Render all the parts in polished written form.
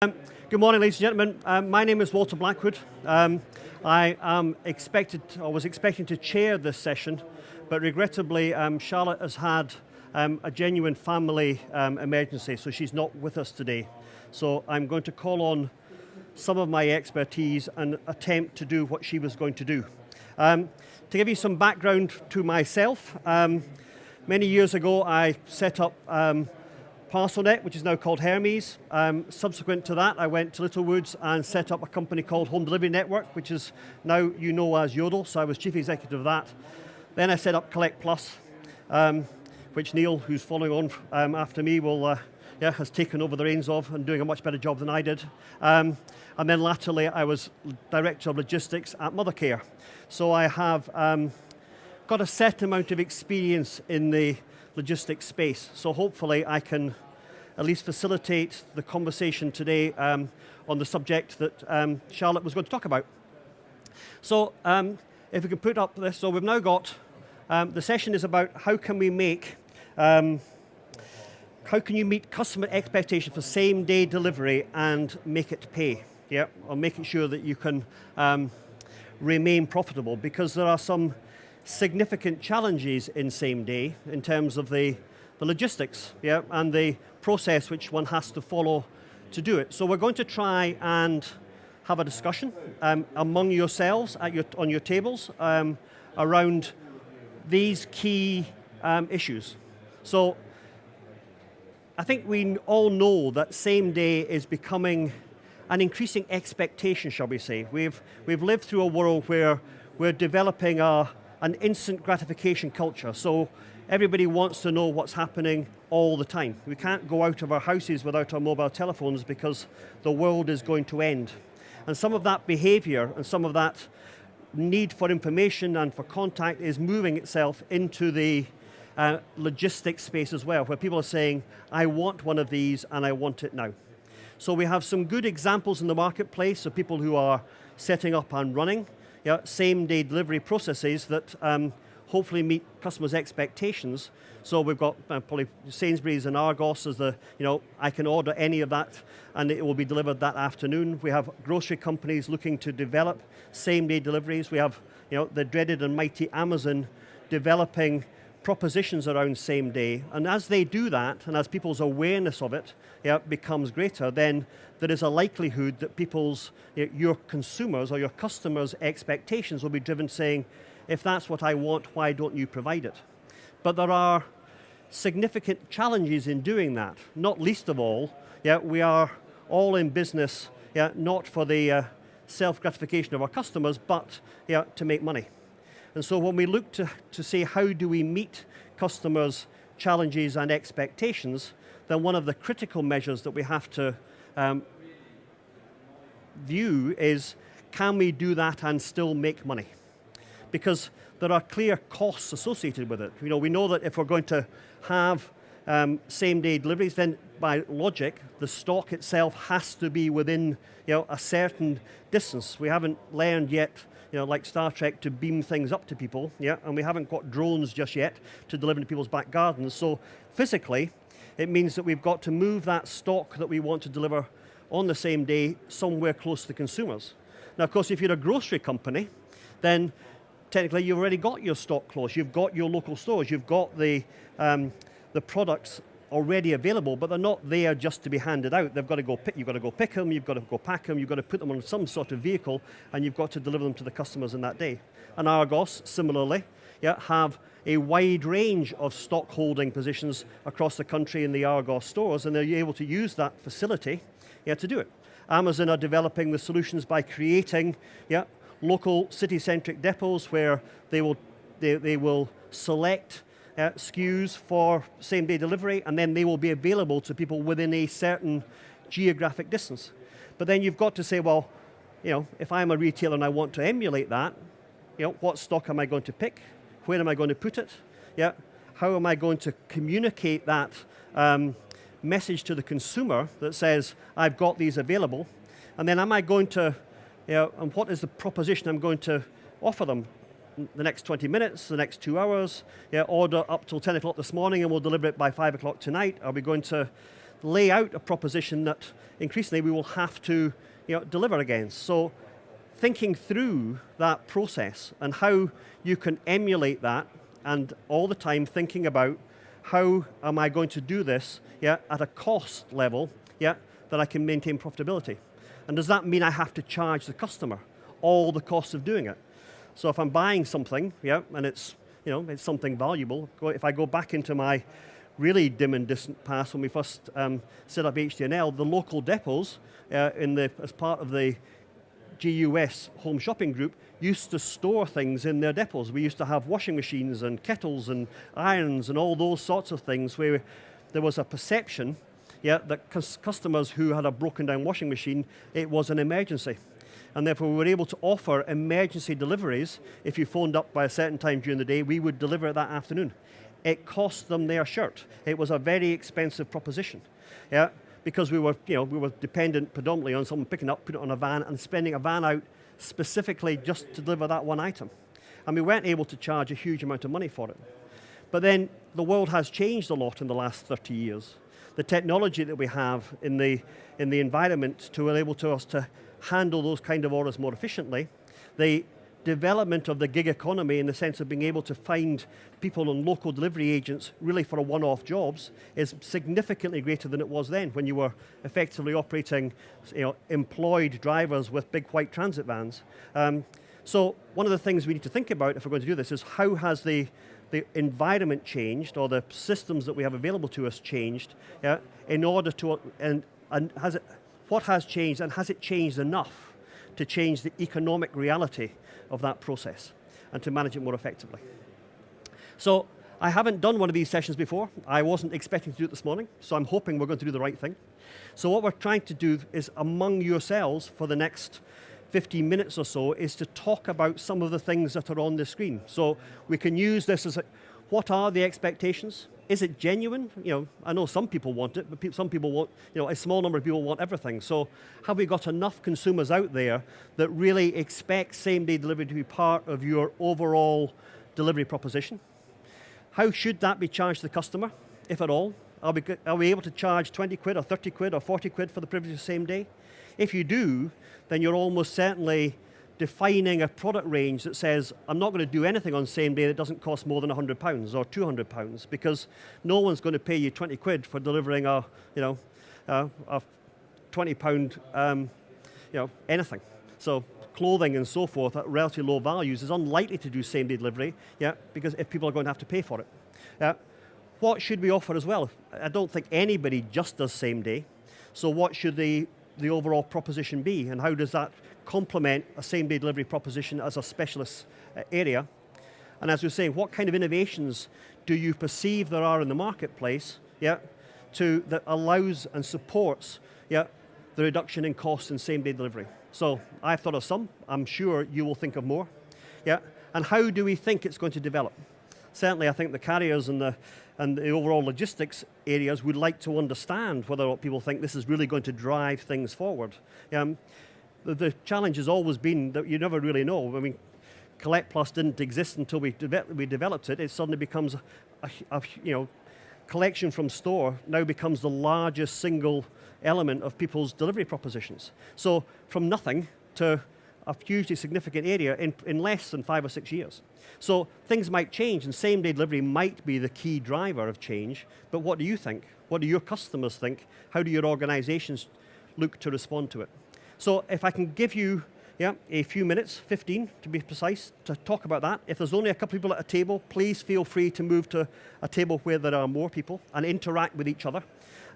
Good morning, ladies and gentlemen. My name is Walter Blackwood. I was expecting to chair this session, but regrettably, Charlotte has had a genuine family emergency, so she's not with us today. So I'm going to call on some of my expertise and attempt to do what she was going to do. To give you some background to myself, many years ago I set up ParcelNet, which is now called Hermes. Subsequent to that, I went to Littlewoods and set up a company called Home Delivery Network, which is now you know as Yodel, so I was chief executive of that. Then I set up Collect Plus, which Neil, who's following on after me, has taken over the reins of and doing a much better job than I did. And then latterly, I was director of logistics at Mothercare. So I have got a set amount of experience in the logistics space. So hopefully I can at least facilitate the conversation today on the subject that Charlotte was going to talk about. So if we can put up this, so we've now got, the session is about how can we make, how can you meet customer expectation for same day delivery and make it pay, yeah, or making sure that you can remain profitable, because there are some significant challenges in same day in terms of the logistics, yeah, and the process which one has to follow to do it. So we're going to try and have a discussion among yourselves on your tables around these key issues. So I think we all know that same day is becoming an increasing expectation, shall we say. We've lived through a world where we're developing an instant gratification culture. So everybody wants to know what's happening all the time. We can't go out of our houses without our mobile telephones because the world is going to end. And some of that behavior and some of that need for information and for contact is moving itself into the logistics space as well, where people are saying, I want one of these and I want it now. So we have some good examples in the marketplace of people who are setting up and running same-day delivery processes that hopefully meet customers' expectations. So we've got probably Sainsbury's and Argos as I can order any of that and it will be delivered that afternoon. We have grocery companies looking to develop same-day deliveries. We have the dreaded and mighty Amazon developing propositions around same day. And as they do that, and as people's awareness of it becomes greater, then there is a likelihood that your consumers or your customers' expectations will be driven saying, if that's what I want, why don't you provide it? But there are significant challenges in doing that. Not least of all, we are all in business, not for the self-gratification of our customers, but to make money. And so when we look to see how do we meet customers' challenges and expectations, then one of the critical measures that we have to view is, can we do that and still make money? Because there are clear costs associated with it. We know that if we're going to have same-day deliveries, then by logic, the stock itself has to be within a certain distance. We haven't learned yet, like Star Trek, to beam things up to people, and we haven't got drones just yet to deliver to people's back gardens. So physically, it means that we've got to move that stock that we want to deliver on the same day somewhere close to the consumers. Now, of course, if you're a grocery company, then technically you've already got your stock close. You've got your local stores. You've got the products already available, but they're not there just to be handed out. They've got to go pick. You've got to go pick them. You've got to go pack them. You've got to put them on some sort of vehicle, and you've got to deliver them to the customers in that day. And Argos, similarly, have a wide range of stock holding positions across the country in the Argos stores, and they're able to use that facility to do it. Amazon are developing the solutions by creating local city-centric depots where they will select SKUs for same-day delivery, and then they will be available to people within a certain geographic distance. But then you've got to say, well, if I'm a retailer and I want to emulate that, what stock am I going to pick? Where am I going to put it? How am I going to communicate that message to the consumer that says, I've got these available? And then am I going to, and what is the proposition I'm going to offer them? The next 20 minutes, the next 2 hours, order up till 10 o'clock this morning and we'll deliver it by 5 o'clock tonight? Are we going to lay out a proposition that increasingly we will have to deliver against. So thinking through that process and how you can emulate that, and all the time thinking about how am I going to do this at a cost level that I can maintain profitability. And does that mean I have to charge the customer all the costs of doing it? So if I'm buying something, and it's something valuable, if I go back into my really dim and distant past when we first set up HDNL, the local depots as part of the GUS home shopping group used to store things in their depots. We used to have washing machines and kettles and irons and all those sorts of things where there was a perception that customers who had a broken down washing machine, it was an emergency. And therefore we were able to offer emergency deliveries. If you phoned up by a certain time during the day, we would deliver it that afternoon. It cost them their shirt. It was a very expensive proposition. Because we were dependent predominantly on someone picking up, put it on a van, and spending a van out specifically just to deliver that one item. And we weren't able to charge a huge amount of money for it. But then the world has changed a lot in the last 30 years. The technology that we have in the environment to enable us to handle those kind of orders more efficiently, the development of the gig economy in the sense of being able to find people and local delivery agents really for a one-off jobs is significantly greater than it was then when you were effectively operating employed drivers with big white transit vans. So one of the things we need to think about if we're going to do this is how has the environment changed, or the systems that we have available to us changed, in order to, and what has changed, and has it changed enough to change the economic reality of that process and to manage it more effectively. So I haven't done one of these sessions before. I wasn't expecting to do it this morning, so I'm hoping we're going to do the right thing. So what we're trying to do is among yourselves for the next 15 minutes or so is to talk about some of the things that are on the screen. So we can use this as what are the expectations? Is it genuine? I know some people want it, but some people want, a small number of people want everything. So have we got enough consumers out there that really expect same-day delivery to be part of your overall delivery proposition? How should that be charged to the customer, if at all? Are we able to charge 20 quid or 30 quid or 40 quid for the privilege of same day? If you do, then you're almost certainly defining a product range that says, I'm not going to do anything on same day that doesn't cost more than £100 or £200, because no one's going to pay you 20 quid for delivering a £20, anything. So clothing and so forth at relatively low values is unlikely to do same day delivery, because if people are going to have to pay for it. What should we offer as well? I don't think anybody just does same day. So what should the overall proposition be, and how does that complement a same-day delivery proposition as a specialist area? And as we were saying, what kind of innovations do you perceive there are in the marketplace that allows and supports the reduction in costs in same-day delivery? So I've thought of some. I'm sure you will think of more. And how do we think it's going to develop? Certainly I think the carriers and the overall logistics areas would like to understand whether or not people think this is really going to drive things forward. The challenge has always been that you never really know. I mean, Collect Plus didn't exist until we developed it. It suddenly becomes a collection from store now becomes the largest single element of people's delivery propositions. So from nothing to a hugely significant area in less than 5 or 6 years. So things might change, and same-day delivery might be the key driver of change, but what do you think? What do your customers think? How do your organizations look to respond to it? So if I can give you a few minutes, 15 to be precise, to talk about that. If there's only a couple of people at a table, please feel free to move to a table where there are more people and interact with each other.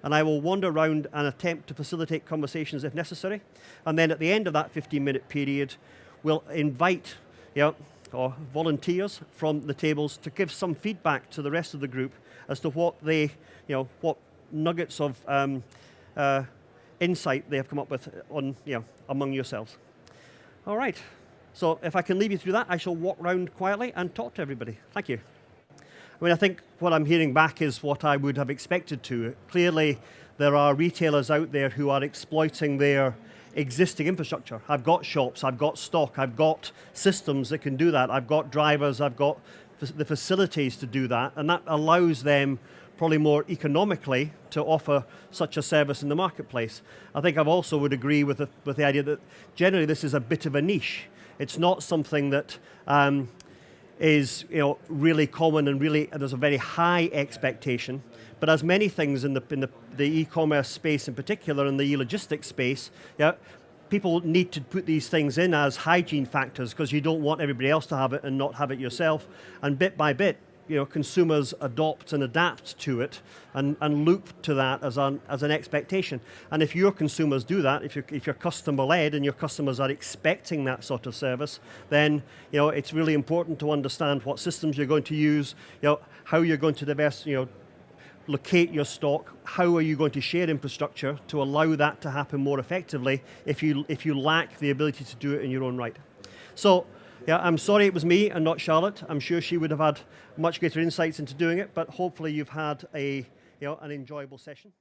And I will wander around and attempt to facilitate conversations if necessary. And then at the end of that 15-minute period, we'll invite or volunteers from the tables to give some feedback to the rest of the group as to what what nuggets of insight they have come up with on, among yourselves. All right, so if I can leave you through that, I shall walk around quietly and talk to everybody. Thank you. I mean, I think what I'm hearing back is what I would have expected to. Clearly, there are retailers out there who are exploiting their existing infrastructure. I've got shops, I've got stock, I've got systems that can do that, I've got drivers, I've got the facilities to do that, and that allows them probably more economically to offer such a service in the marketplace. I think I also would agree with the idea that generally this is a bit of a niche. It's not something that is really common and really there's a very high expectation. But as many things in the e-commerce space in particular, in the e-logistics space, people need to put these things in as hygiene factors because you don't want everybody else to have it and not have it yourself. And bit by bit, consumers adopt and adapt to it and look to that as an expectation. And if your consumers do that, if you're customer-led and your customers are expecting that sort of service, then it's really important to understand what systems you're going to use, how you're going to locate your stock, how are you going to share infrastructure to allow that to happen more effectively if you lack the ability to do it in your own right. So, I'm sorry it was me and not Charlotte. I'm sure she would have had much greater insights into doing it, but hopefully you've had an enjoyable session.